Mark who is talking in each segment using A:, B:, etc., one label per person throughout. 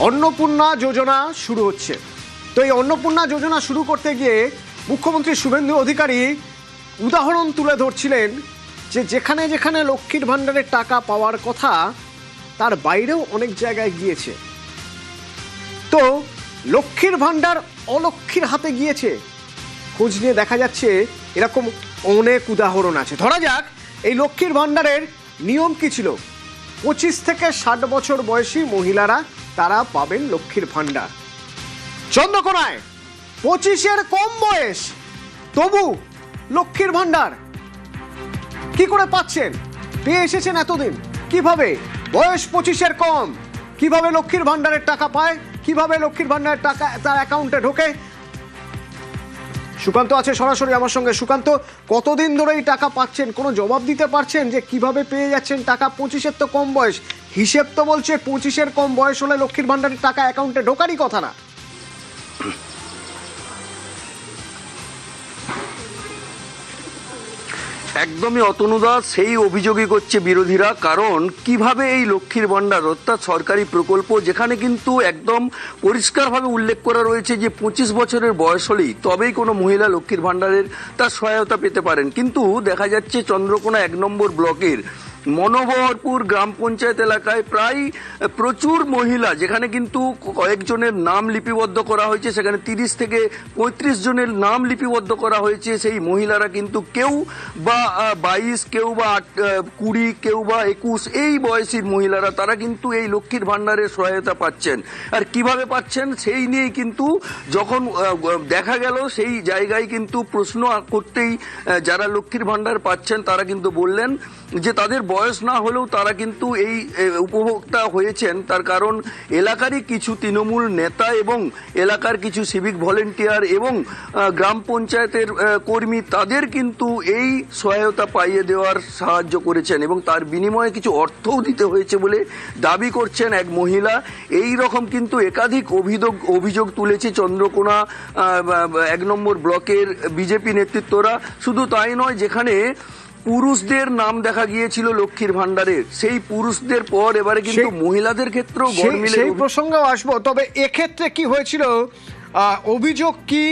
A: অন্নপূর্ণা যোজনা শুরু হচ্ছে। তো এই অন্নপূর্ণা যোজনা শুরু করতে গিয়ে মুখ্যমন্ত্রী শুভেন্দু অধিকারী উদাহরণ তুলে ধরছিলেন যে যেখানে যেখানে লক্ষ্মীর ভাণ্ডারের টাকা পাওয়ার কথা তার বাইরেও অনেক জায়গায় গিয়েছে। তো লক্ষ্মীর ভাণ্ডার অলক্ষ্মীর হাতে গিয়েছে, খোঁজ নিয়ে দেখা যাচ্ছে এরকম অনেক উদাহরণ আছে। ধরা যাক এই লক্ষ্মীর ভাণ্ডারের নিয়ম কি ছিল। 25 থেকে 60 বছর বয়সী মহিলারা তারা পাবেন লক্ষ্মীর ভাণ্ডার। চন্দ্রকোনায় 25-এর কম বয়স, তবু লক্ষ্মীর ভাণ্ডার কি করে পাচ্ছেন? পেয়ে এসেছেন এতদিন কিভাবে? বয়স 25-এর কম, কিভাবে লক্ষ্মীর ভাণ্ডারের টাকা পায়? কিভাবে লক্ষ্মীর ভাণ্ডারের টাকা তার অ্যাকাউন্টে ঢোকে? সুকান্ত আছে সরাসরি আমার সঙ্গে। সুকান্ত, কতদিন ধরে এই টাকা পাচ্ছেন? কোনো জবাব দিতে পারছেন যে কিভাবে পেয়ে যাচ্ছেন টাকা? 25-এর তো কম বয়স, হিসেব তো বলছে 25-এর কম বয়স হলে লক্ষ্মীর ভাণ্ডারের টাকা অ্যাকাউন্টে ঢোকারই কথা না।
B: একদমই অতনুদা, সেই অভিযোগই করছে বিরোধীরা। কারণ কিভাবে এই লক্ষ্মীর ভাণ্ডার অর্থাৎ সরকারি প্রকল্প, যেখানে কিন্তু একদম পরিষ্কারভাবে উল্লেখ করা রয়েছে যে 25 বছরের বয়স হলেই তবেই কোনো মহিলা লক্ষ্মীর ভাণ্ডারের তার সহায়তা পেতে পারেন, কিন্তু দেখা যাচ্ছে চন্দ্রকোনা 1 নম্বর ব্লকের মনোবহরপুর গ্রাম পঞ্চায়েত এলাকায় প্রায় প্রচুর মহিলা, যেখানে কিন্তু কয়েকজনের নাম লিপিবদ্ধ করা হয়েছে, সেখানে 30 থেকে 35 জনের নাম লিপিবদ্ধ করা হয়েছে। সেই মহিলারা কিন্তু কেউ বা 22, কেউ বা 20, কেউ বা 21 এই বয়সীর মহিলারা তারা কিন্তু এই লক্ষ্মীর ভাণ্ডারের সহায়তা পাচ্ছেন। আর কিভাবে পাচ্ছেন সেই নিয়েই কিন্তু যখন দেখা গেল সেই জায়গায় কিন্তু প্রশ্ন করতেই যারা লক্ষ্মীর ভাণ্ডার পাচ্ছেন তারা কিন্তু বললেন যে তাদের বয়স না হলেও তারা কিন্তু এই উপভোক্তা হয়েছেন। তার কারণ এলাকারই কিছু তৃণমূল নেতা এবং এলাকার কিছু সিভিক ভলেন্টিয়ার এবং গ্রাম পঞ্চায়েতের কর্মী তাদের কিন্তু এই সহায়তা পাইয়ে দেওয়ার সাহায্য করেছেন এবং তার বিনিময়ে কিছু অর্থও দিতে হয়েছে বলে দাবি করছেন এক মহিলা। এই রকম কিন্তু একাধিক অভিযোগ তুলেছে চন্দ্রকোনা 1 নম্বর ব্লকের বিজেপি নেতৃত্বরা। শুধু তাই নয়, যেখানে পুরুষদের নাম দেখা গিয়েছিল লক্ষ্মীর ভাণ্ডারের, সেই পুরুষদের পর এবারে কিন্তু মহিলাদের ক্ষেত্রেও
A: সেই প্রসঙ্গেও আসবো। তবে এক্ষেত্রে কি হয়েছিল, অভিযোগ কি,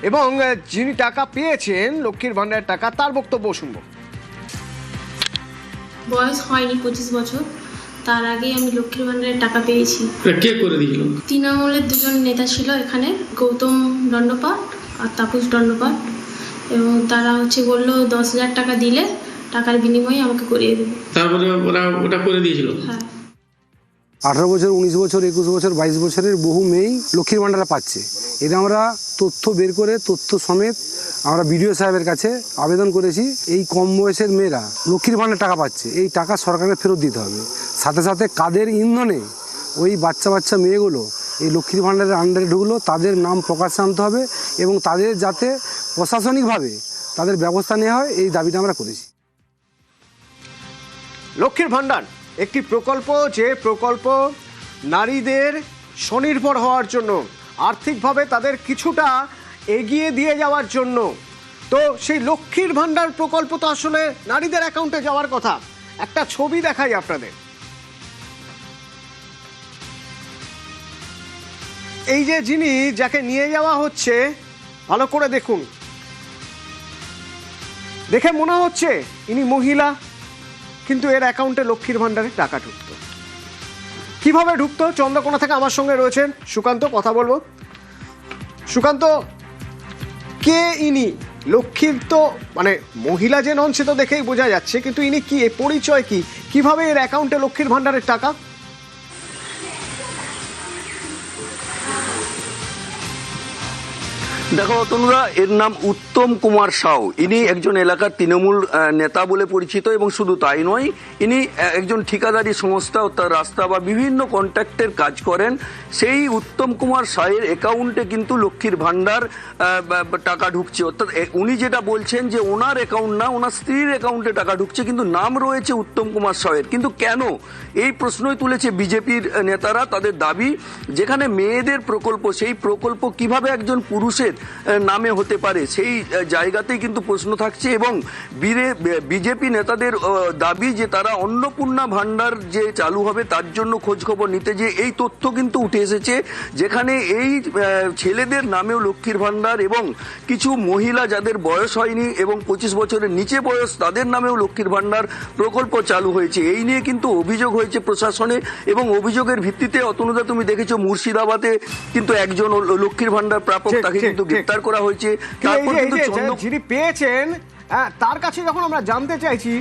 A: এবং যিনি টাকা পেয়েছেন লক্ষ্মীর ভাণ্ডারের টাকা তার বক্তব্য শুনবো।
C: বয়স হয়নি 25 বছর, তার আগেই আমি লক্ষ্মীর ভাণ্ডারের টাকা পেয়েছি।
D: কে করে দিয়েছিল?
C: তৃণমূলের 2 জন নেতা ছিল এখানে, গৌতম দণ্ডপাট আর তাপস দণ্ডপাট, এবং তারা বললো 10,000 টাকা দিলে টাকার বিনিময়ে আমাকে করিয়ে দেবে।
D: তারপরে ওরা ওটা করে দিয়েছিল।
C: হ্যাঁ,
E: 18 বছর, 19 বছর, 21 বছর, 22 বছরের বহু মেয়েই লক্ষ্মীর ভাণ্ডার পাচ্ছে। এটা আমরা তথ্য বের করে তথ্য সমেত আমরা বিডিও সাহেবের কাছে আবেদন করেছি। এই কম বয়সের মেয়েরা লক্ষ্মীর ভাণ্ডার টাকা পাচ্ছে, এই টাকা সরকারকে ফেরত দিতে হবে। সাথে সাথে কাদের ইন্ধনে ওই বাচ্চা মেয়েগুলো এই লক্ষ্মীর ভাণ্ডারের আন্ডারে ঢুকলো তাদের নাম প্রকাশ্যে আনতে হবে এবং তাদের যাতে প্রশাসনিকভাবে তাদের ব্যবস্থা নেওয়া হয়, এই দাবিটা আমরা করেছি।
A: লক্ষ্মীর ভাণ্ডার একটি প্রকল্প, যে প্রকল্প নারীদের স্বনির্ভর হওয়ার জন্য, আর্থিকভাবে তাদের কিছুটা এগিয়ে দিয়ে যাওয়ার জন্য। তো সেই লক্ষ্মীর ভাণ্ডার প্রকল্প তো আসলে নারীদের অ্যাকাউন্টে যাওয়ার কথা। একটা ছবি দেখাই আপনাদের। এই যে যিনি, যাকে নিয়ে যাওয়া হচ্ছে, ভালো করে দেখুন, দেখে মনে হচ্ছে ইনি মহিলা, কিন্তু এর অ্যাকাউন্টে লক্ষ্মীর ভাণ্ডারে টাকা ঢুকতো। কিভাবে ঢুকতো? চন্দ্রকোনা থেকে আমার সঙ্গে রয়েছেন সুকান্ত, কথা বলবো। সুকান্ত, কে ইনি? লক্ষ্মীর তো মানে মহিলা যে নন সে তো দেখেই বোঝা যাচ্ছে, কিন্তু ইনি কি, পরিচয় কি, কিভাবে এর অ্যাকাউন্টে লক্ষ্মীর ভাণ্ডারের টাকা?
B: দেখো অতনুদা, এর নাম উত্তম কুমার সাউ। ইনি একজন এলাকার তৃণমূল নেতা বলে পরিচিত এবং শুধু তাই নয়, ইনি একজন ঠিকাদারি সংস্থা অর্থাৎ রাস্তা বা বিভিন্ন কন্ট্রাক্টের কাজ করেন। সেই উত্তম কুমার সাউয়ের অ্যাকাউন্টে কিন্তু লক্ষ্মীর ভাণ্ডার টাকা ঢুকছে। অর্থাৎ উনি যেটা বলছেন যে ওনার অ্যাকাউন্ট না, ওনার স্ত্রীর অ্যাকাউন্টে টাকা ঢুকছে, কিন্তু নাম রয়েছে উত্তম কুমার সাউয়ের। কিন্তু কেন? এই প্রশ্নই তুলেছে বিজেপির নেতারা। তাদের দাবি, যেখানে মেয়েদের প্রকল্প, সেই প্রকল্প কিভাবে একজন পুরুষের নামে হতে পারে, সেই জায়গাতেই কিন্তু প্রশ্ন থাকছে। এবং বিজেপি নেতাদের দাবি যে তারা অন্নপূর্ণা ভাণ্ডার যে চালু হবে তার জন্য খোঁজ খবর নিতে, যে এই তথ্য কিন্তু উঠে এসেছে যেখানে এই ছেলেদের নামেও লক্ষ্মীর ভাণ্ডার এবং কিছু মহিলা যাদের বয়স হয়নি এবং 25 বছরের নিচে বয়স তাদের নামেও লক্ষ্মীর ভাণ্ডার প্রকল্প চালু হয়েছে। এই নিয়ে কিন্তু অভিযোগ হয়েছে প্রশাসনে, এবং অভিযোগের ভিত্তিতে অতনুদা তুমি দেখেছো মুর্শিদাবাদে কিন্তু একজন লক্ষ্মীর ভাণ্ডার প্রাপক তাকে কিন্তু গ্রেফতার করা হয়েছে। তারপর কিন্তু
A: যিনি পেয়েছেন তার কাছে যখন আমরা জানতে চাইছি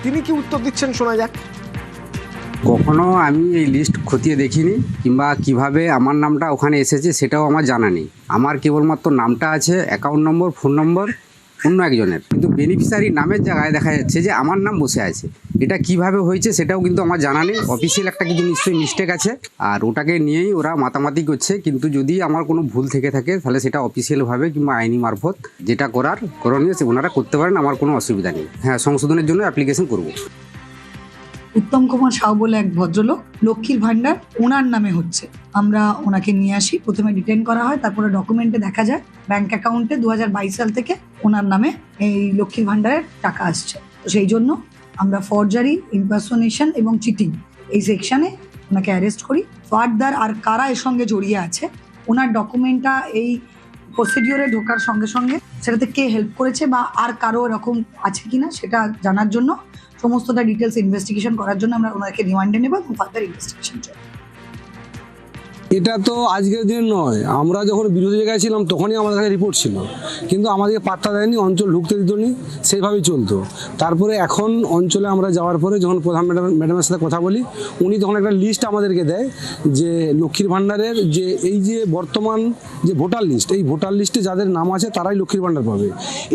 A: তিনি কি উত্তর দিচ্ছেন শোনা যাক।
F: কখনো আমি এই লিস্ট খতিয়ে দেখিনি, কিংবা কিভাবে আমার নামটা ওখানে এসেছে সেটাও আমার জানা নেই। আমার কেবলমাত্র নামটা আছে, অ্যাকাউন্ট নম্বর, ফোন নম্বর অন্য একজনের, কিন্তু বেনিফিশিয়ারি নামের জায়গায় দেখা যাচ্ছে যে আমার নাম বসে আছে। এটা কিভাবে হয়েছে সেটাও কিন্তু আমার জানা নেই। অফিসিয়াল একটা কিছু নিশ্চয়ই মিস্টেক আছে, আর ওটাকে নিয়েই ওরা মাতামাতি করছে। কিন্তু যদি আমার কোনো ভুল থেকে থাকে তাহলে সেটা অফিসিয়ালভাবে কিংবা আইনি মারফত যেটা করণীয় সে ওনারা করতে পারেন, আমার কোনো অসুবিধা নেই। হ্যাঁ, সংশোধনের জন্য অ্যাপ্লিকেশন করব।
G: উত্তম কুমার সাউ বলে এক ভদ্রলোক, লক্ষ্মীর ভাণ্ডার ওনার নামে হচ্ছে। আমরা ওনাকে নিয়ে আসি, প্রথমে ডিটেইন করা হয়, তারপরে ডকুমেন্টে দেখা যায় ব্যাংক অ্যাকাউন্টে 2022 সাল থেকে ওনার নামে এই লক্ষ্মীর ভাণ্ডারের টাকা আসছে। তো সেই জন্য আমরা ফরজারি, ইম্পারসোনেশন এবং চিটিং এই সেকশনে ওনাকে অ্যারেস্ট করি। ফার্দার আর কারা এর সঙ্গে জড়িয়ে আছে, ওনার ডকুমেন্টটা এই প্রসিডিওরে ঢোকার সঙ্গে সঙ্গে সেটাতে কে হেল্প করেছে বা আর কারো এরকম আছে কিনা সেটা জানার জন্য, সমস্তটা ডিটেলস ইনভেস্টিগেশন করার জন্য আমরা ওনাকে রিমান্ডে নেব এবং ফার্দার ইনভেস্টিগেশন চলবে।
E: এটা তো আজকের দিন নয়, আমরা যখন বিরোধী জায়গায় ছিলাম তখনই আমাদের কাছে রিপোর্ট ছিল, কিন্তু আমাদেরকে পাত্তা দেয়নি, অঞ্চল ঢুকতে দিত নি, সেইভাবেই চলতো। তারপরে এখন অঞ্চলে আমরা যাওয়ার পরে যখন প্রধান ম্যাডামের সাথে কথা বলি, উনি তখন একটা লিস্ট আমাদেরকে দেয় যে লক্ষ্মীর ভাণ্ডারের যে এই যে বর্তমান যে ভোটার লিস্ট, এই ভোটার লিস্টে যাদের নাম আছে তারাই লক্ষ্মীর ভাণ্ডার পাবে।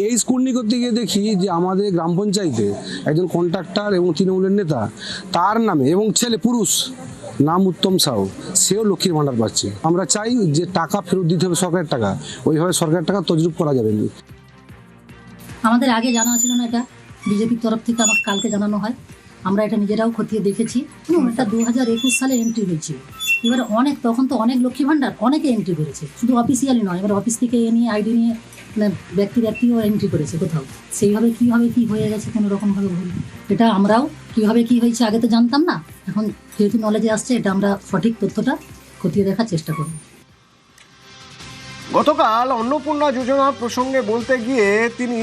E: এই স্কুটনি করতে গিয়ে দেখি যে আমাদের গ্রাম পঞ্চায়েতে একজন কন্ট্রাক্টর এবং তৃণমূলের নেতা, তার নামে এবং ছেলে পুরুষ নাম উত্তম সাউ, সেও লক্ষ্মীর ভাণ্ডার পাচ্ছে। আমরা চাই যে টাকা ফেরত দিতে হবে, সরকারের টাকা, ওইভাবে সরকারের টাকা তজরুপ করা যাবে না।
H: আমাদের আগে জানা ছিল না, এটা বিজেপির তরফ থেকে আমাকে কালকে জানানো হয়। আমরা এটা নিজেরাও খতিয়ে দেখেছি। এটা 2021 সালে এন্ট্রি হয়েছিল। এবারে তখন তো অনেক লক্ষ্মী ভাণ্ডার অনেকে এন্ট্রি করেছে, শুধু অফিসিয়ালি নয়, এবার অফিস থেকে এ নিয়ে আইডি নিয়ে ব্যক্তিও এন্ট্রি করেছে কোথাও। সেইভাবে কীভাবে কী হয়ে গেছে কোনো রকমভাবে ভুল, এটা আমরাও কীভাবে কী হয়েছে আগে তো জানতাম না, এখন যেহেতু নলেজে আসছে এটা আমরা সঠিক তথ্যটা খতিয়ে দেখার চেষ্টা করব।
A: গতকাল অন্নপূর্ণা যোজনা প্রসঙ্গে বলতে গিয়ে তিনি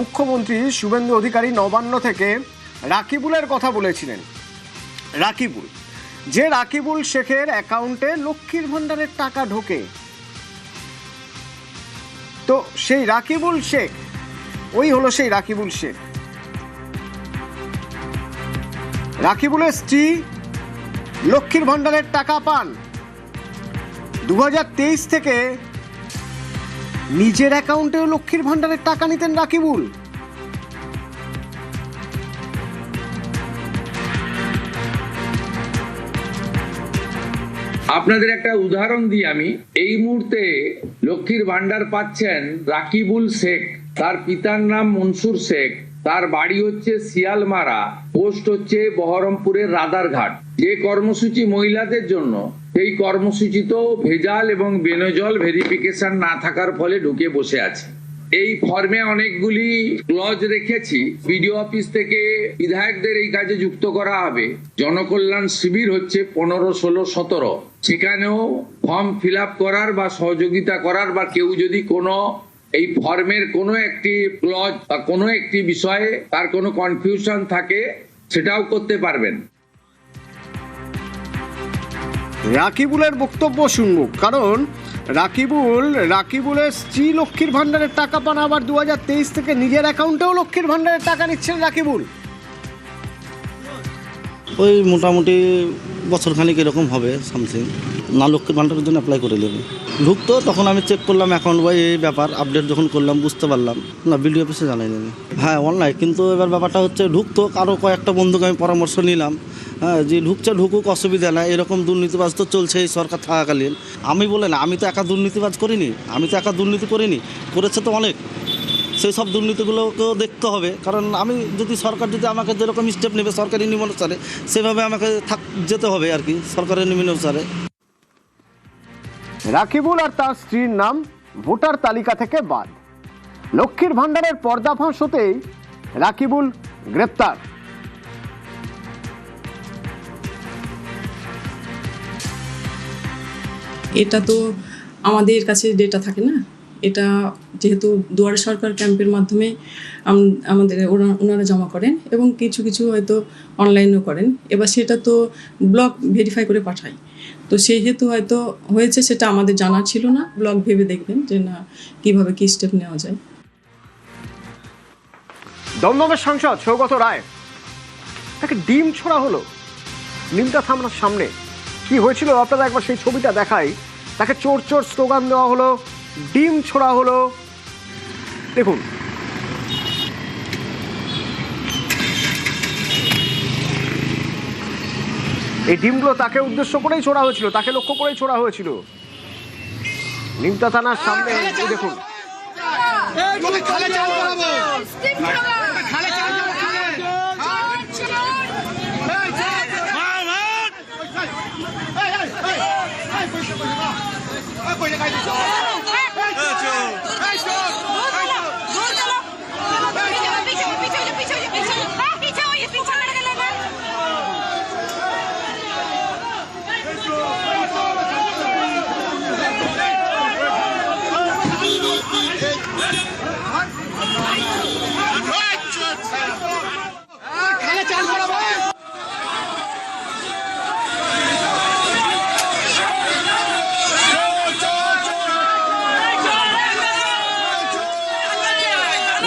A: মুখ্যমন্ত্রী শুভেন্দু অধিকারী নবান্ন থেকে রাকিবুলের কথা বলেছিলেন। রাকিবুল শেখের অ্যাকাউন্টে লক্ষ্মীর ভাণ্ডারের টাকা ঢোকে। তো সেই রাকিবুল শেখ হলো সেই রাকিবুল শেখ। রাকিবুলের স্ত্রী লক্ষ্মীর ভাণ্ডারের টাকা পান 2023 থেকে। নিজের অ্যাকাউন্টেও লক্ষ্মীর ভাণ্ডারের টাকা নিতেন রাকিবুল।
I: আপনাদের একটা উদাহরণ দিই আমি। এই মুহূর্তে লক্ষ্মীর ভাণ্ডার পাচ্ছেন রাকিবুল শেখ, তার পিতার নাম মনসুর শেখ, তার বাড়ি হচ্ছে শিয়ালমারা, পোস্ট হচ্ছে বহরমপুরের রাদারঘাট। যে কর্মসূচি মহিলাদের জন্য, সেই কর্মসূচি তো ভেজাল এবং বেনজল ভেরিফিকেশন না থাকার ফলে ঢুকে বসে আছে। এই ফর্মে অনেকগুলি ক্লজ রেখেছি। বিডিও অফিস থেকে বিধায়কদের এই কাজে যুক্ত করা হবে। জনকল্যাণ শিবির হচ্ছে 15, 16, 17, সেখানেও ফর্ম ফিল আপ করার বা সহযোগিতা করার, বা কেউ যদি কোনো এই ফর্মের কোনো একটি ক্লজ বা কোনো একটি বিষয়ে তার কোনো কনফিউশন থাকে সেটাও করতে পারবেন।
A: রাকিবুলের বক্তব্য শুনবো, কারণ রাকিবুলের স্ত্রী লক্ষ্মীর ভাণ্ডারের টাকা পান, আবার 2023 থেকে নিজের অ্যাকাউন্টেও লক্ষ্মীর ভাণ্ডারের টাকা নিচ্ছেন রাকিবুল।
J: ওই মোটামুটি বছরখানিক এরকম হবে সামথিং। না লক্ষ্মীর ভাণ্ডারের জন্য অ্যাপ্লাই করে দেবে। ঢুকতো, তখন আমি চেক করলাম অ্যাকাউন্ট বই, এই ব্যাপার আপডেট যখন করলাম বুঝতে পারলাম না, বিডিও অফিসে জানাই দেবে। হ্যাঁ, অনলাইন, কিন্তু এবার ব্যাপারটা হচ্ছে ঢুকতো, আরও কয়েকটা বন্ধুকে আমি পরামর্শ নিলাম, হ্যাঁ, যে ঢুকুক, অসুবিধা নাই, এরকম দুর্নীতিবাজ তো চলছে এই সরকার থাকাকালীন। আমি বলে না, আমি তো একা দুর্নীতিবাজ করিনি, দুর্নীতি করিনি, করেছে তো অনেক। সেই সব দুর্নীতিগুলোকেও দেখতে হবে, কারণ আমি যদি সরকার যদি আমাকে যেরকম স্টেপ নেবে সরকারি নিয়ম অনুসারে, সেভাবে আমাকে যেতে হবে আর কি, সরকারের নিয়ম অনুসারে।
A: রাকিবুল আর তার স্ত্রীর নাম ভোটার তালিকা থেকে বাদ। লক্ষ্মীর ভান্ডারের পর্দাফাঁস হতেই রাকিবুল গ্রেপ্তার।
K: এটা তো আমাদের কাছে ডেটা থাকে না, এটা যেহেতু দুয়ারে সরকার ক্যাম্পের মাধ্যমে আমাদের ওনারা জমা করেন এবং কিছু কিছু হয়তো অনলাইনও করেন। এবার সেটা তো ব্লক ভেরিফাই করে পাঠায়, তো সেহেতু হয়তো হয়েছে, সেটা আমাদের জানা ছিল না। ব্লক ভেবে দেখবেন যে না কিভাবে কি স্টেপ নেওয়া যায়।
A: দমদমের সাংসদ সৌগত রায়, তাকে ডিম ছোড়া হলো নিমতা থানার সামনে। কি হয়েছিল আপনারা একবার সেই ছবিটা দেখাই। তাকে চোর চোর স্লোগান দেওয়া হলো, ডিম ছোড়া হলো। দেখুন, এই ডিমগুলো তাকে উদ্দেশ্য করেই ছোড়া হয়েছিল, তাকে লক্ষ্য করেই ছোড়া হয়েছিল নিমতা থানার সামনে। এই দেখুন,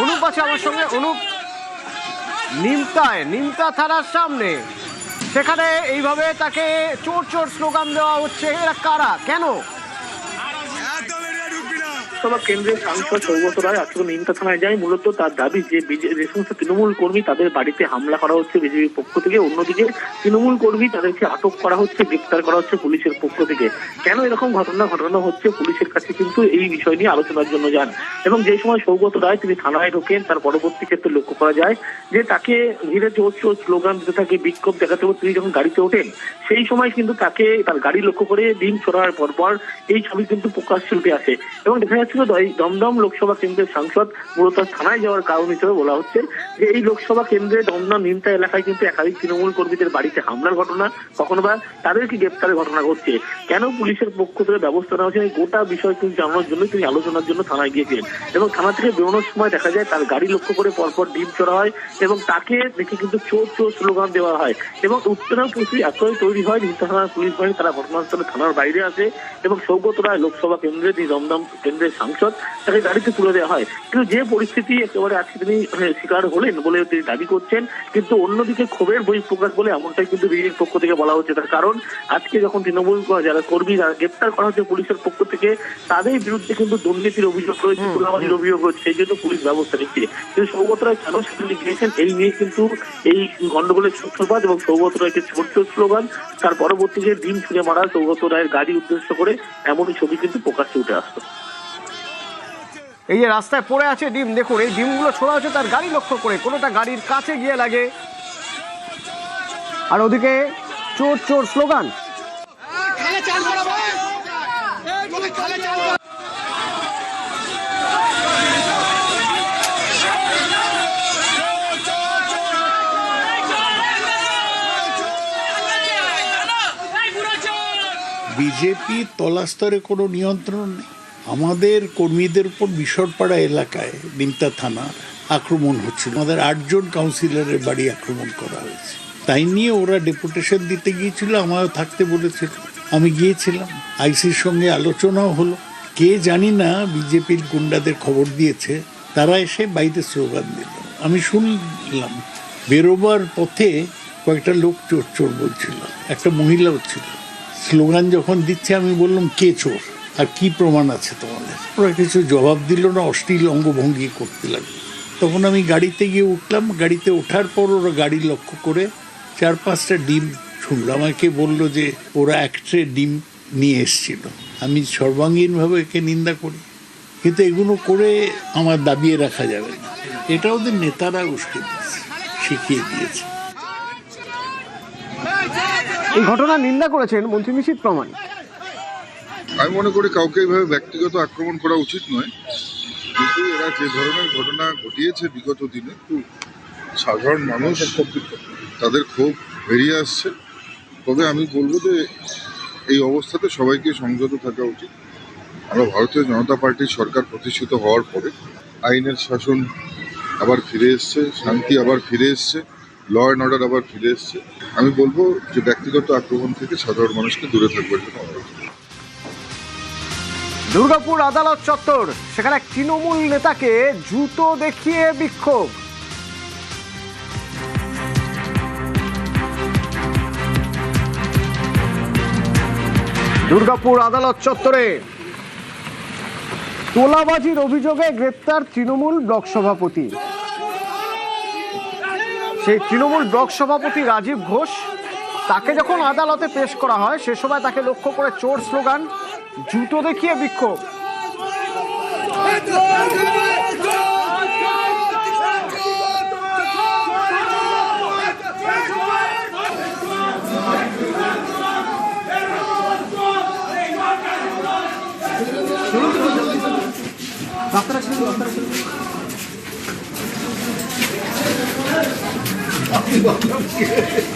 A: অনুপ আছে আমার সঙ্গে। অনুপ, নিমতা থানার সামনে সেখানে এইভাবে তাকে চোর চোর স্লোগান দেওয়া হচ্ছে, এরা কারা, কেন?
L: লোকসভা কেন্দ্রের সাংসদ সৌগত রায় আজকে নিমতা থানায় যায়। মূলত তার দাবি যে যে সমস্ত তৃণমূল কর্মী তাদের বাড়িতে হামলা করা হচ্ছে বিজেপির পক্ষ থেকে, অন্যদিকে তৃণমূল কর্মী তাদেরকে আটক করা হচ্ছে, গ্রেপ্তার করা হচ্ছে পুলিশের পক্ষ থেকে। কেন এরকম ঘটনা হচ্ছে, পুলিশের কাছে কিন্তু এই বিষয় নিয়ে আলোচনার জন্য যান। এবং যে সময় সৌগত রায় তিনি থানায় ঢোকেন, তার পরবর্তী ক্ষেত্রে লক্ষ্য করা যায় যে তাকে ঘিরে চোর চোর স্লোগান দিতে থাকে, বিক্ষোভ দেখাতে হবে। তিনি যখন গাড়িতে ওঠেন সেই সময় কিন্তু তাকে তার গাড়ি লক্ষ্য করে ডিম ছোড়ার পরপর এই ছবি কিন্তু প্রকাশ্যে উঠে আসে। এবং দেখা যাচ্ছিল দমদম লোকসভা কেন্দ্রের সাংসদ মূলত থানায় যাওয়ার কারণ হিসেবে বলা হচ্ছে যে এই লোকসভা কেন্দ্রে দমদম নিমতা এলাকায় কিন্তু একাধিক তৃণমূল কর্মীদের বাড়িতে হামলার ঘটনা, কখনো বা তাদেরকে গ্রেপ্তারের ঘটনা ঘটছে। কেন পুলিশের পক্ষ থেকে ব্যবস্থা নেওয়া হচ্ছে এই গোটা বিষয় কিন্তু জানানোর জন্য তিনি আলোচনার জন্য থানায় গিয়েছিলেন। এবং থানা থেকে বেরোনোর সময় দেখা যায় তার গাড়ি লক্ষ্য করে পরপর ডিম ছোড়া হয় এবং তাকে দেখে কিন্তু চোর চোর স্লোগান দেওয়া হয়। এবং উত্তেজনা পরিস্থিতি এতই তৈরি হয়, নিমতা থানার পুলিশ বাহিনী তারা ঘটনাস্থলে থানার বাইরে আসে এবং সৌগত রায় লোকসভা কেন্দ্রের যে দমদম কেন্দ্রের সাংসদ তাকে গাড়িতে তুলে দেওয়া হয়। কিন্তু যে পরিস্থিতি একেবারে আজকে তিনি শিকার হলেন বলে তিনি দাবি করছেন, কিন্তু অন্যদিকে ক্ষোভের বহিঃপ্রকাশ বলে এমনটাই কিন্তু বিজেপির পক্ষ থেকে বলা হচ্ছে। তার কারণ আজকে যখন তৃণমূল যারা কর্মী যারা গ্রেপ্তার করা হচ্ছে পুলিশের পক্ষ থেকে, তাদের বিরুদ্ধে কিন্তু দুর্নীতির অভিযোগ রয়েছে, তোলাবাজির অভিযোগ রয়েছে, সেই জন্য পুলিশ ব্যবস্থা নিচ্ছে। কিন্তু সৌগত রায় কেন সেখানে গিয়েছেন এই নিয়ে কিন্তু এই গন্ডগোলের সূত্রপাত এবং সৌগত রায়কে ছোট্ট স্লোগান, তার পরবর্তীতে ডিম ছুঁড়ে মারা সৌগত রায়ের গাড়ি উদ্দেশ্য করে এমনই ছবি কিন্তু প্রকাশ্যে উঠে আসতো।
A: এই যে রাস্তায় পড়ে আছে ডিম, দেখুন এই ডিমগুলো ছোড়া হচ্ছে তার গাড়ি লক্ষ্য করে, কোনোটা গাড়ির কাছে গিয়ে লাগে, আর ওদিকে চোর চোর স্লোগান।
M: বিজেপি তলাস্তরে কোনো নিয়ন্ত্রণ নেই। আমাদের কর্মীদের উপর বিশরপাড়া এলাকায় নিমতা থানা আক্রমণ হচ্ছিল, আমাদের 8 জন কাউন্সিলরের বাড়ি আক্রমণ করা হয়েছে। তাই নিয়ে ওরা ডেপুটেশন দিতে গিয়েছিল, আমারও থাকতে বলেছিল, আমি গিয়েছিলাম, আইসির সঙ্গে আলোচনাও হলো। কে জানি না বিজেপির গুন্ডাদের খবর দিয়েছে, তারা এসে বাইরে স্লোগান দিল। আমি শুনলাম বেরোবার পথে কয়েকটা লোক চোর চোর বলছিল, একটা মহিলাও ছিল। স্লোগান যখন দিচ্ছে আমি বললাম কে চোর আর কি প্রমাণ আছে তোমাদের? ওরা কিছু জবাব দিল না, অশ্লীল অঙ্গভঙ্গি করতে লাগলো। তখন আমি গাড়িতে গিয়ে উঠলাম, গাড়িতে ওঠার পর ওরা গাড়ি লক্ষ্য করে 4-5টা ডিম ছুঁড়ল। আমাকে বললো যে ওরা এক ট্রে ডিম নিয়ে এসছিল। আমি সর্বাঙ্গীনভাবে একে নিন্দা করি, কিন্তু এগুলো করে আমার দাবিয়ে রাখা যাবে না। এটা ওদের নেতারা উস্কে দিয়েছে, শিখিয়ে দিয়েছে।
A: এই ঘটনার নিন্দা করেছেন মন্ত্রী নিশীথ প্রামাণিক।
N: আমি মনে করি কাউকে এইভাবে ব্যক্তিগত আক্রমণ করা উচিত নয়, কিন্তু এরা যে ধরনের ঘটনা ঘটিয়েছে বিগত দিনে, সাধারণ মানুষ তাদের ক্ষোভ বেরিয়ে আসছে। তবে আমি বলবো যে এই অবস্থাতে সবাইকে সংযত থাকা উচিত। আমরা ভারতীয় জনতা পার্টির সরকার প্রতিষ্ঠিত হওয়ার পরে আইনের শাসন আবার ফিরে এসছে, শান্তি আবার ফিরে এসছে, ল অ্যান্ড অর্ডার আবার ফিরে এসছে। আমি বলবো যে ব্যক্তিগত আক্রমণ থেকে সাধারণ মানুষকে দূরে থাকবার জন্য অনুরোধ।
A: দুর্গাপুর আদালত চত্বর, সেখানে এক তৃণমূল নেতাকে জুতো দেখিয়ে বিক্ষোভ। দুর্গাপুর আদালত চত্বরে তোলাবাজির অভিযোগে গ্রেপ্তার তৃণমূল ব্লক সভাপতি। সেই তৃণমূল ব্লক সভাপতি রাজীব ঘোষ, তাকে যখন আদালতে পেশ করা হয় সে সময় তাকে লক্ষ্য করে চোর স্লোগান, জুতো দেখিয়ে বিক্ষোভ।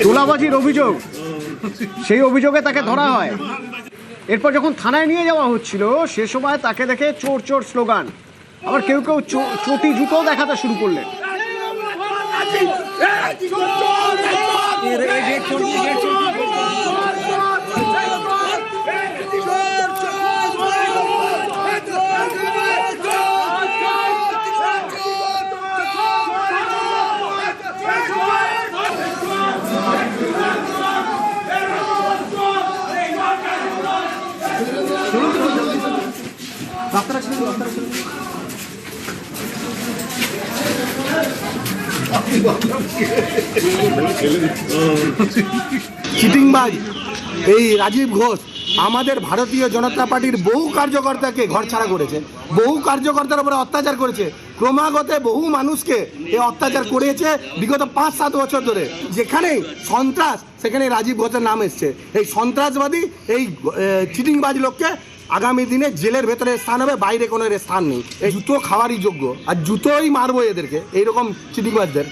A: তোলাবাজির অভিযোগ, সেই অভিযোগে তাকে ধরা হয়। এরপর যখন থানায় নিয়ে যাওয়া হচ্ছিল সে সময় তাকে দেখে চোর চোর স্লোগান, আবার কেউ কেউ চটি জুতো দেখাতে শুরু করলেন।
O: চিটিংবাজ এই রাজীব ঘোষ আমাদের ভারতীয় জনতা পার্টির বহু কার্যকর্তাকে ঘরছাড়া করেছে, বহু কার্যকর্তার উপরে অত্যাচার করেছে, ক্রমাগত বহু মানুষকে এ অত্যাচার করেছে বিগত 5-7 বছর ধরে। যেখানেই সন্ত্রাস সেখানে রাজীব ঘোষের নাম এসছে। এই সন্ত্রাসবাদী এই চিটিংবাজ লোককে আগামী দিনে জেলের ভেতরে স্থান হবে, বাইরে কোনো স্থান নেই। এই জুতো খাওয়ারই যোগ্য, আর জুতোই মারবো এদেরকে, এইরকম চিটিংবাজদের।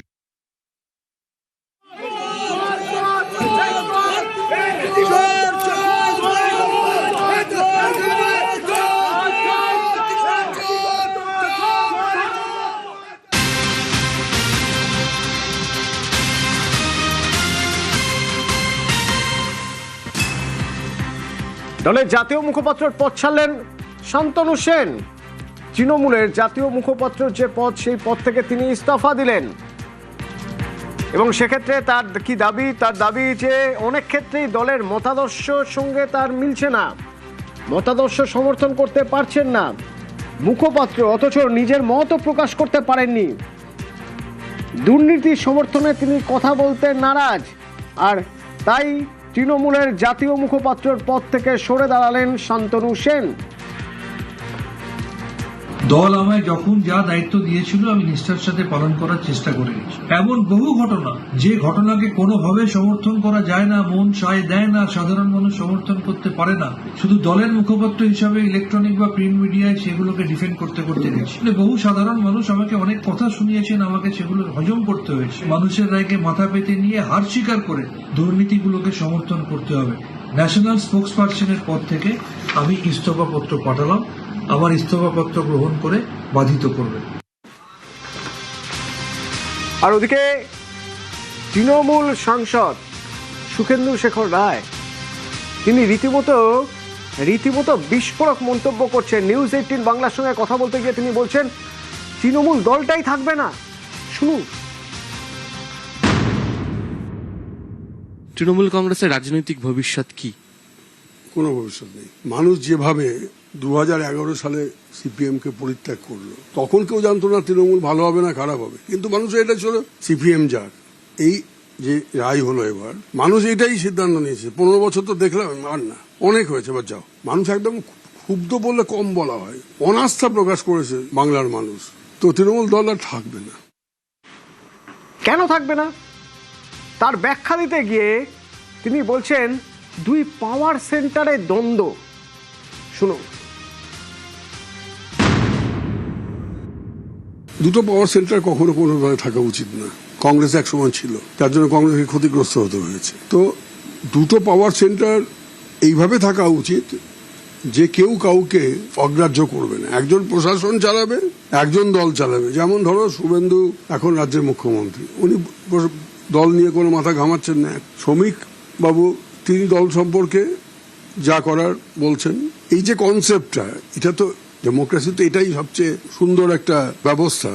A: দলের জাতীয় মুখপাত্রের পদ ছাড়লেন শান্তনু সেন। তৃণমূলের জাতীয় মুখপাত্র যে পদ, সেই পদ থেকে তিনি ইস্তফা দিলেন। এবং সেক্ষেত্রে তার কি দাবি? তার দাবি যে অনেক ক্ষেত্রেই দলের মতাদর্শের সঙ্গে তার মিলছে না, মতাদর্শ সমর্থন করতে পারছেন না মুখপাত্র, অথচ নিজের মতও প্রকাশ করতে পারেননি। দুর্নীতির সমর্থনে তিনি কথা বলতে নারাজ, আর তাই তৃণমূলের জাতীয় মুখপাত্রের পদ থেকে সরে দাঁড়ালেন শান্তনু সেন।
P: দল আমায় যখন যা দায়িত্ব দিয়েছিল আমি নিষ্ঠার সাথে পালন করার চেষ্টা করে গেছি। এমন বহু ঘটনা, যে ঘটনাকে কোনোভাবে সমর্থন করা যায় না, মন সায় দেয় না, সাধারণ মানুষ সমর্থন করতে পারে না, শুধু দলের মুখপাত্র হিসাবে ইলেকট্রনিক বা প্রিন্ট মিডিয়ায় সেগুলোকে ডিফেন্ড করতে করতে গেছি। বহু সাধারণ মানুষ আমাকে অনেক কথা শুনিয়েছেন, আমাকে সেগুলো হজম করতে হয়েছে। মানুষের রায়কে মাথা পেতে নিয়ে হার স্বীকার করে দুর্নীতিগুলোকে সমর্থন করতে হবে। ন্যাশনাল স্পোক্স পার্সনের পদ থেকে আমি ইস্তফাপত্র পাঠালাম, আমার ইস্তফাপত্র গ্রহণ করে বাধিত করবে।
A: আর ওদিকে তৃণমূল সাংসদ সুখেন্দু শেখর রায়, তিনি রীতিমতো বিস্ফোরক মন্তব্য করছেন। নিউজ 18 বাংলার সঙ্গে কথা বলতে গিয়ে তিনি বলছেন তৃণমূল দলটাই থাকবে না। শুনুন।
Q: তৃণমূল কংগ্রেসের রাজনৈতিক ভবিষ্যৎ কি?
R: কোনো ভবিষ্যৎ নেই। মানুষ যেভাবে 2011 সালে সিপিএমকে পরিত্যাগ করলো, তখন কেউ জানতো না তৃণমূল ভালো হবে না খারাপ হবে, কিন্তু মানুষের এটা ছিল সিপিএম যাক। এই যে রায় হলো এবার, মানুষ এটাই সিদ্ধান্ত নিয়েছে। 15 বছর তো দেখলাম আর না, অনেক হয়েছে, এবার যাও। মানুষ একদম ক্ষুব্ধ বললে কম বলা হয়, অনাস্থা প্রকাশ করেছে বাংলার মানুষ। তো তৃণমূল দল আর থাকবে না।
A: কেন থাকবে না তার ব্যাখ্যা দিতে গিয়ে তিনি বলছেন দুই পাওয়ার সেন্টারে দ্বন্দ্ব, শুনুন।
R: দুটো পাওয়ার সেন্টার কখনো কোনোভাবে থাকা উচিত না। কংগ্রেস একসময় ছিল, তার জন্য কংগ্রেসকে ক্ষতিগ্রস্ত হতে হয়েছে। তো দুটো পাওয়ার সেন্টার এইভাবে থাকা উচিত যে কেউ কাউকে অগ্রাহ্য করবে না। একজন প্রশাসন চালাবে, একজন দল চালাবে। যেমন ধরো শুভেন্দু এখন রাজ্যের মুখ্যমন্ত্রী, উনি দল নিয়ে কোনো মাথা ঘামাচ্ছেন না। শ্রমিক বাবু তিনি দল সম্পর্কে যা করার বলছেন। এই যে কনসেপ্টটা, এটা তো ডেমোক্রেসিতে এটাই সবচেয়ে সুন্দর একটা ব্যবস্থা,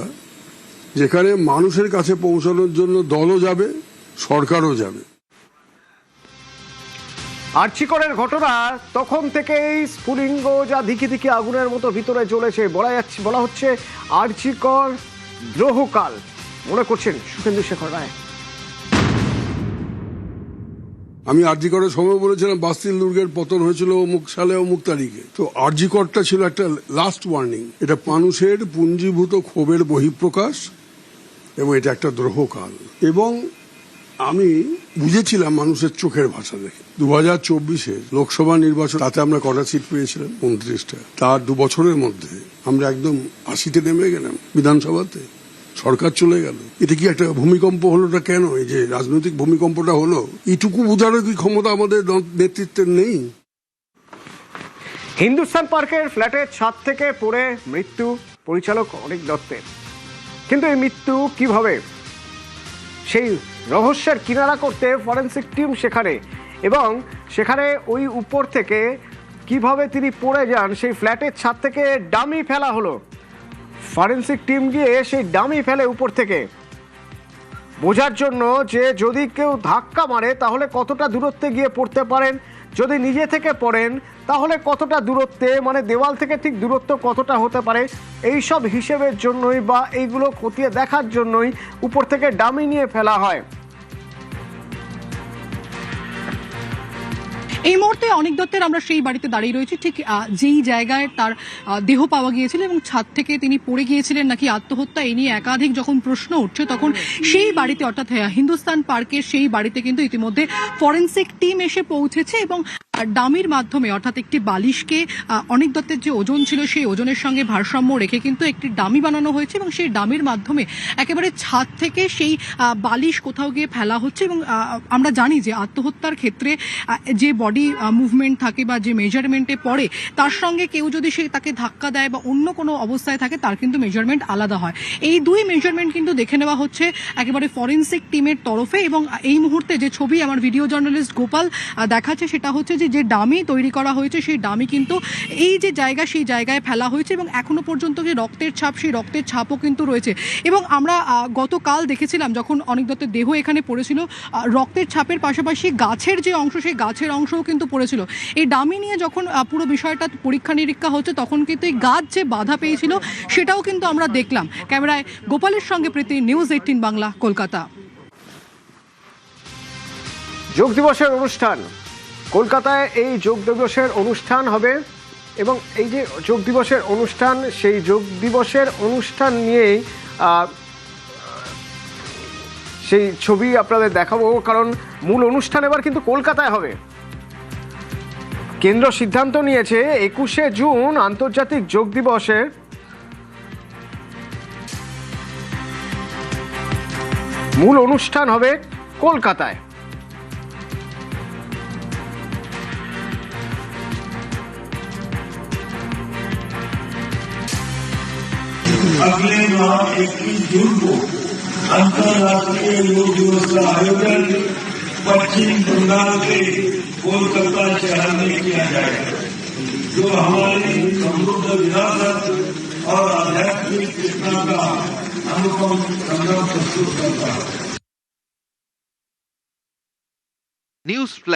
R: যেখানে মানুষের কাছে পৌঁছানোর জন্য দলও যাবে, সরকারও যাবে।
A: আর্চিকরের ঘটনা তখন থেকেই স্ফুলিঙ্গ যা দিকে দিকে আগুনের মতো ভিতরে জ্বলেছে। বলা হচ্ছে আর্চিকর দ্রোহকাল, মনে করছেন সুখেন্দু শেখর রায়।
R: আমি আরজিকরের সময় বলেছিলাম বাস্তিল দুর্গের পতন হয়েছিল অমুক সালে অমুক তারিখে। তো আরজিকরটা ছিল একটা লাস্ট ওয়ার্নিং। এটা মানুষের পুঞ্জীভূত ক্ষোভের বহিঃপ্রকাশ এবং এটা একটা দ্রোহকাল। এবং আমি বুঝেছিলাম মানুষের চোখের ভাষা দেখে। 2024 লোকসভা নির্বাচন, তাতে আমরা কটা সিট পেয়েছিলাম? 29টা। তার 2 বছরের মধ্যে আমরা একদম 80-তে নেমে গেলাম বিধানসভাতে, সরকার চলে গেল। এটা কি একটা ভূমিকম্প হলোটা কেন? এই যে রাজনৈতিক ভূমিকম্পটা হলো, এইটুকু বোঝারও কি ক্ষমতা আমাদের নেতৃত্বের নেই?
A: হিন্দুস্তান পার্কের ফ্ল্যাটের ছাদ থেকে পড়ে মৃত্যু পরিচালক অনিক দত্তের। কিন্তু এই মৃত্যু কিভাবে, সেই রহস্যের কিনারা করতে ফরেন্সিক টিম সেখানে, এবং সেখানে ওই উপর থেকে কিভাবে তিনি পড়ে যান, সেই ফ্ল্যাটের ছাদ থেকে ডামি ফেলা হলো। ফরেন্সিক টিম গিয়ে সেই ডামি ফেলে উপর থেকে, বোঝার জন্য যে যদি কেউ ধাক্কা মারে তাহলে কতটা দূরত্বে গিয়ে পড়তে পারেন, যদি নিজে থেকে পড়েন তাহলে কতটা দূরত্বে, মানে দেওয়াল থেকে ঠিক দূরত্ব কতটা হতে পারে, এই সব হিসেবের জন্যই বা এইগুলো খতিয়ে দেখার জন্যই উপর থেকে ডামি নিয়ে ফেলা হয়।
S: এই মুহূর্তে অনিক দত্তের আমরা সেই বাড়িতে দাঁড়িয়ে রয়েছি, ঠিক যেই জায়গায় তার দেহ পাওয়া গিয়েছিল এবং ছাদ থেকে তিনি পড়ে গিয়েছিলেন নাকি আত্মহত্যা, এই নিয়ে একাধিক যখন প্রশ্ন উঠছে তখন সেই বাড়িতে, অর্থাৎ হিন্দুস্তান পার্কের সেই বাড়িতে কিন্তু ইতিমধ্যে ফরেন্সিক টিম এসে পৌঁছেছে এবং ডামির মাধ্যমে, অর্থাৎ একটি বালিশকে অনিক দত্তের যে ওজন ছিল সেই ওজনের সঙ্গে ভারসাম্য রেখে কিন্তু একটি ডামি বানানো হয়েছে এবং সেই ডামির মাধ্যমে একেবারে ছাদ থেকে সেই বালিশ কোথাও গিয়ে ফেলা হচ্ছে। এবং আমরা জানি যে আত্মহত্যার ক্ষেত্রে যে বডি মুভমেন্ট থাকে বা যে মেজারমেন্টে পড়ে, তার সঙ্গে কেউ যদি সে তাকে ধাক্কা দেয় বা অন্য কোনো অবস্থায় থাকে, তার কিন্তু মেজারমেন্ট আলাদা হয়। এই দুই মেজারমেন্ট কিন্তু দেখে নেওয়া হচ্ছে একেবারে ফরেন্সিক টিমের তরফে। এবং এই মুহূর্তে যে ছবি আমার ভিডিও জার্নালিস্ট গোপাল দেখাচ্ছে, সেটা হচ্ছে যে ডামি তৈরি করা হয়েছে, সেই ডামি কিন্তু এই যে জায়গা, সেই জায়গায় ফেলা হয়েছে এবং এখনো পর্যন্ত যে রক্তের ছাপ, সেই রক্তের ছাপও কিন্তু রয়েছে। এবং আমরা গতকাল দেখেছিলাম যখন অনিক দত্তের দেহ এখানে পড়েছিল, রক্তের ছাপের পাশাপাশি গাছের যে অংশ, সেই গাছের অংশও কিন্তু পড়েছিল। এই ডামি নিয়ে যখন পুরো বিষয়টা পরীক্ষা নিরীক্ষা হচ্ছে, তখন কিন্তু এই গাছ যে বাধা পেয়েছিল সেটাও কিন্তু আমরা দেখলাম। ক্যামেরায় গোপালের সঙ্গে প্রীতি, নিউজ 18 বাংলা, কলকাতা।
A: যোগ দিবসের অনুষ্ঠান কলকাতায়, এই যোগ দিবসের অনুষ্ঠান হবে এবং এই যে যোগ দিবসের অনুষ্ঠান, সেই যোগ দিবসের অনুষ্ঠান নিয়েই সেই ছবি আপনাদের দেখাবো, কারণ মূল অনুষ্ঠান এবার কিন্তু কলকাতায় হবে। কেন্দ্র সিদ্ধান্ত নিয়েছে 21শে জুন আন্তর্জাতিক যোগ দিবসের মূল অনুষ্ঠান হবে কলকাতায়।
T: अगले माह 21 जून को अंतर्राष्ट्रीय योग दिवस का आयोजन पश्चिम बंगाल के कोलकाता शहर में किया जाएगा, जो हमारी समृद्ध विरासत और आध्यात्मिक चेतना का अनुपम संगम प्रस्तुत करता है।